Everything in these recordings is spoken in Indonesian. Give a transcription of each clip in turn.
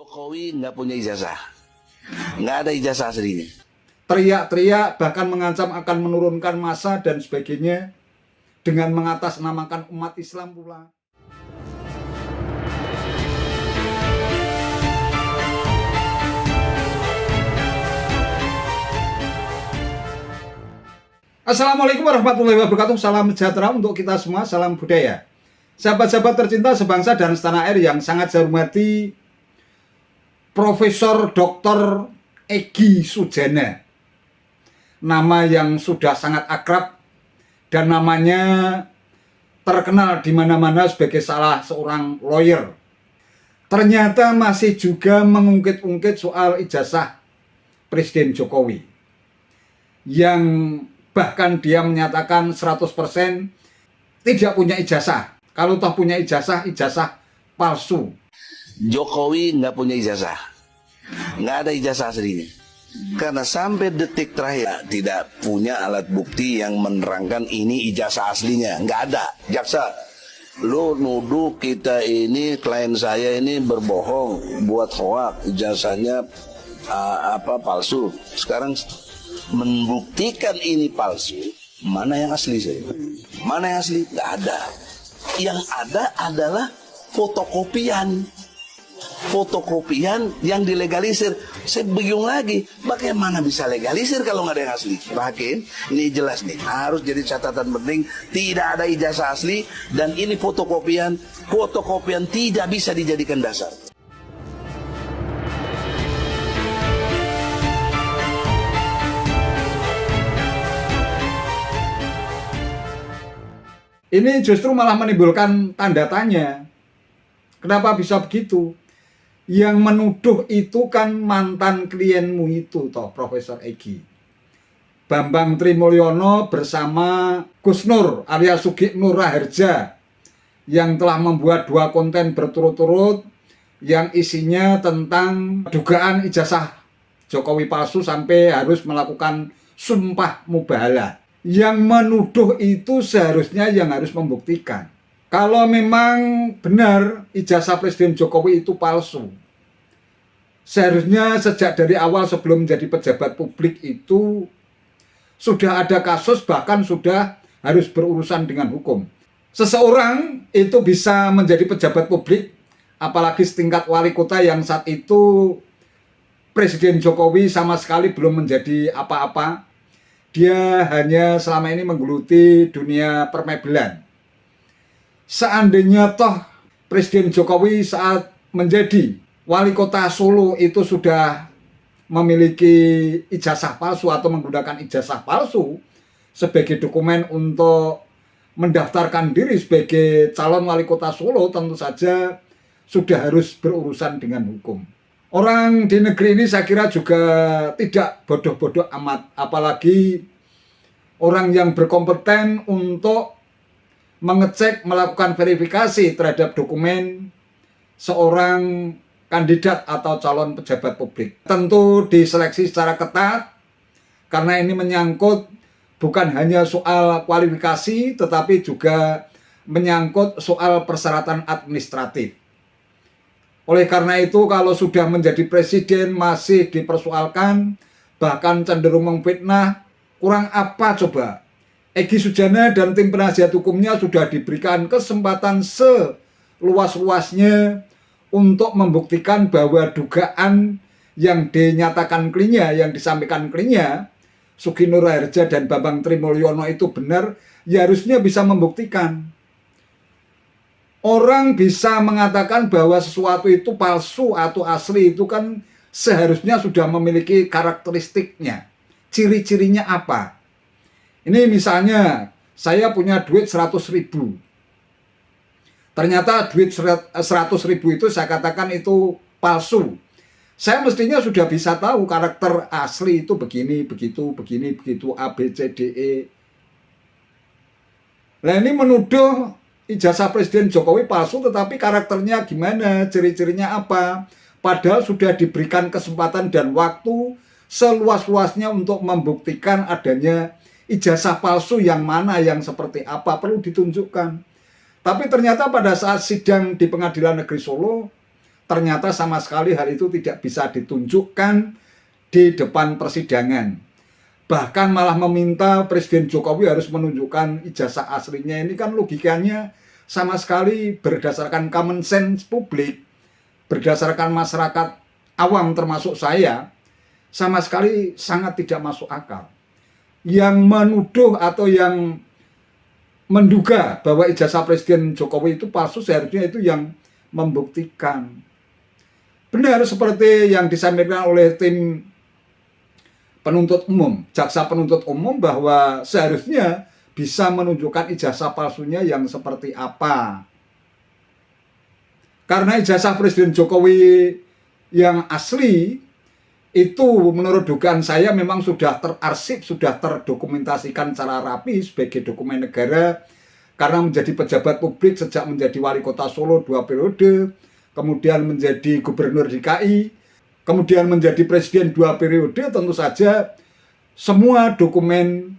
Jokowi nggak punya ijazah, nggak ada ijazah aslinya. Teriak-teriak, bahkan mengancam akan menurunkan massa dan sebagainya dengan mengatasnamakan umat Islam pula. Assalamualaikum warahmatullahi wabarakatuh. Salam sejahtera untuk kita semua, salam budaya. Sahabat-sahabat tercinta sebangsa dan setanah air yang sangat saya hormati, Profesor Dr. Egy Sujana, nama yang sudah sangat akrab dan namanya terkenal di mana-mana sebagai salah seorang lawyer, ternyata masih juga mengungkit-ungkit soal ijazah Presiden Jokowi, yang bahkan dia menyatakan 100% tidak punya ijazah. Kalau toh punya ijazah, ijazah palsu. Jokowi nggak punya ijazah, nggak ada ijazah aslinya. Karena sampai detik terakhir tidak punya alat bukti yang menerangkan ini ijazah aslinya, nggak ada. Jaksa, lu nuduh kita ini, klien saya ini berbohong, buat hoak, ijazahnya palsu. Sekarang membuktikan ini palsu, mana yang asli saya? Mana yang asli? Nggak ada. Yang ada adalah fotokopian yang dilegalisir. Saya bingung lagi, bagaimana bisa legalisir kalau nggak ada yang asli? Hakim, ini jelas nih, harus jadi catatan penting, tidak ada ijazah asli, dan ini fotokopian tidak bisa dijadikan dasar. Ini justru malah menimbulkan tanda tanya. Kenapa bisa begitu? Yang menuduh itu kan mantan klienmu itu, toh, Profesor Egy. Bambang Trimulyono bersama Gus Nur alias Sugih Nur Raharja, yang telah membuat 2 konten berturut-turut yang isinya tentang dugaan ijazah Jokowi palsu sampai harus melakukan sumpah mubahalah. Yang menuduh itu seharusnya yang harus membuktikan. Kalau memang benar ijazah Presiden Jokowi itu palsu, seharusnya sejak dari awal sebelum menjadi pejabat publik itu sudah ada kasus, bahkan sudah harus berurusan dengan hukum. Seseorang itu bisa menjadi pejabat publik, apalagi setingkat wali kota yang saat itu Presiden Jokowi sama sekali belum menjadi apa-apa. Dia hanya selama ini menggeluti dunia permebelan. Seandainya toh Presiden Jokowi saat menjadi wali kota Solo itu sudah memiliki ijazah palsu atau menggunakan ijazah palsu sebagai dokumen untuk mendaftarkan diri sebagai calon wali kota Solo, tentu saja sudah harus berurusan dengan hukum. Orang di negeri ini saya kira juga tidak bodoh-bodoh amat, apalagi orang yang berkompeten untuk mengecek, melakukan verifikasi terhadap dokumen seorang kandidat atau calon pejabat publik. Tentu diseleksi secara ketat, karena ini menyangkut bukan hanya soal kualifikasi, tetapi juga menyangkut soal persyaratan administratif. Oleh karena itu, kalau sudah menjadi presiden masih dipersoalkan, bahkan cenderung memfitnah, kurang apa coba? Egy Sujana dan tim penasihat hukumnya sudah diberikan kesempatan seluas-luasnya untuk membuktikan bahwa dugaan yang dinyatakan kliennya, yang disampaikan kliennya, Sugih Nur Raharja dan Bambang Trimulyono itu benar, ya harusnya bisa membuktikan. Orang bisa mengatakan bahwa sesuatu itu palsu atau asli itu kan seharusnya sudah memiliki karakteristiknya. Ciri-cirinya apa? Ini misalnya saya punya duit 100.000. Ternyata duit 100.000 itu saya katakan itu palsu. Saya mestinya sudah bisa tahu karakter asli itu begini, begitu, begini, begitu, A, B, C, D, E. Nah ini menuduh ijazah Presiden Jokowi palsu, tetapi karakternya gimana, ciri-cirinya apa? Padahal sudah diberikan kesempatan dan waktu seluas-luasnya untuk membuktikan adanya ijazah palsu yang mana, yang seperti apa, perlu ditunjukkan. Tapi ternyata pada saat sidang di Pengadilan Negeri Solo, ternyata sama sekali hal itu tidak bisa ditunjukkan di depan persidangan. Bahkan malah meminta Presiden Jokowi harus menunjukkan ijazah aslinya. Ini kan logikanya sama sekali berdasarkan common sense publik, berdasarkan masyarakat awam termasuk saya, sama sekali sangat tidak masuk akal. Yang menuduh atau yang menduga bahwa ijazah Presiden Jokowi itu palsu seharusnya itu yang membuktikan. Benar seperti yang disampaikan oleh tim penuntut umum, jaksa penuntut umum, bahwa seharusnya bisa menunjukkan ijazah palsunya yang seperti apa. Karena ijazah Presiden Jokowi yang asli itu menurut dugaan saya memang sudah terarsip, sudah terdokumentasikan secara rapi sebagai dokumen negara, karena menjadi pejabat publik sejak menjadi wali kota Solo 2 periode, kemudian menjadi gubernur DKI, kemudian menjadi presiden 2 periode. Tentu saja semua dokumen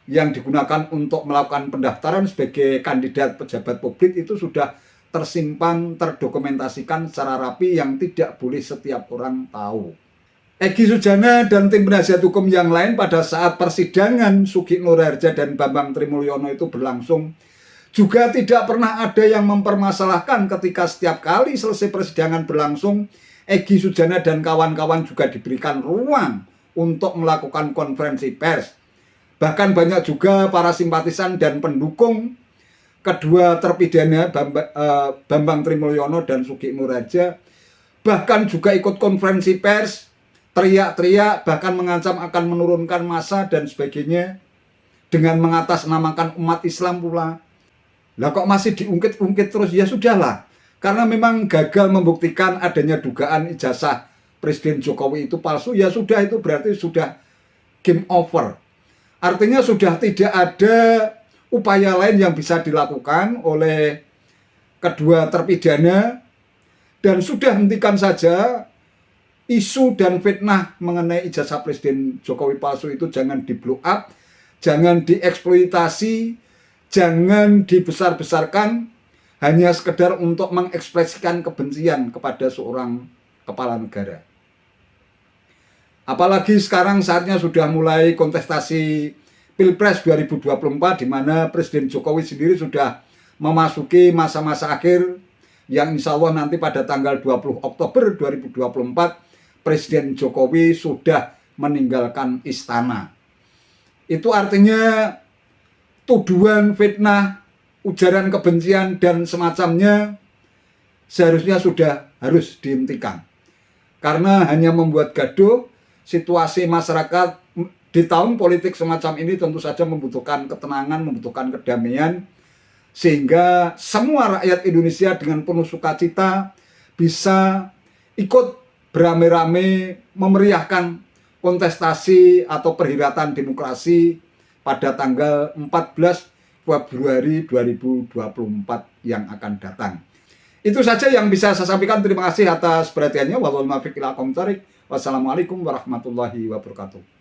yang digunakan untuk melakukan pendaftaran sebagai kandidat pejabat publik itu sudah tersimpan, terdokumentasikan secara rapi yang tidak boleh setiap orang tahu. Egy Sujana dan tim penasihat hukum yang lain pada saat persidangan Sugih Nurharja dan Bambang Trimulyono itu berlangsung juga tidak pernah ada yang mempermasalahkan ketika setiap kali selesai persidangan berlangsung, Egy Sujana dan kawan-kawan juga diberikan ruang untuk melakukan konferensi pers. Bahkan banyak juga para simpatisan dan pendukung kedua terpidana Bambang Trimulyono dan Sugih Nurharja bahkan juga ikut konferensi pers, teriak-teriak, bahkan mengancam akan menurunkan massa dan sebagainya dengan mengatasnamakan umat Islam pula. Lah kok masih diungkit-ungkit terus? Ya sudahlah. Karena memang gagal membuktikan adanya dugaan ijazah Presiden Jokowi itu palsu, ya sudah, itu berarti sudah game over. Artinya sudah tidak ada upaya lain yang bisa dilakukan oleh kedua terpidana, dan sudah hentikan saja isu dan fitnah mengenai ijazah Presiden Jokowi palsu itu. Jangan di blow up, jangan dieksploitasi, jangan dibesar-besarkan hanya sekedar untuk mengekspresikan kebencian kepada seorang kepala negara. Apalagi sekarang saatnya sudah mulai kontestasi Pilpres 2024, di mana Presiden Jokowi sendiri sudah memasuki masa-masa akhir yang insya Allah nanti pada tanggal 20 Oktober 2024 Presiden Jokowi sudah meninggalkan istana. Itu artinya tuduhan, fitnah, ujaran kebencian dan semacamnya seharusnya sudah harus dihentikan. Karena hanya membuat gaduh. Situasi masyarakat di tahun politik semacam ini tentu saja membutuhkan ketenangan, membutuhkan kedamaian, sehingga semua rakyat Indonesia dengan penuh sukacita bisa ikut beramai-ramai memeriahkan kontestasi atau perhelatan demokrasi pada tanggal 14 Februari 2024 yang akan datang. Itu saja yang bisa saya sampaikan. Terima kasih atas perhatiannya. Wassalamualaikum warahmatullahi wabarakatuh.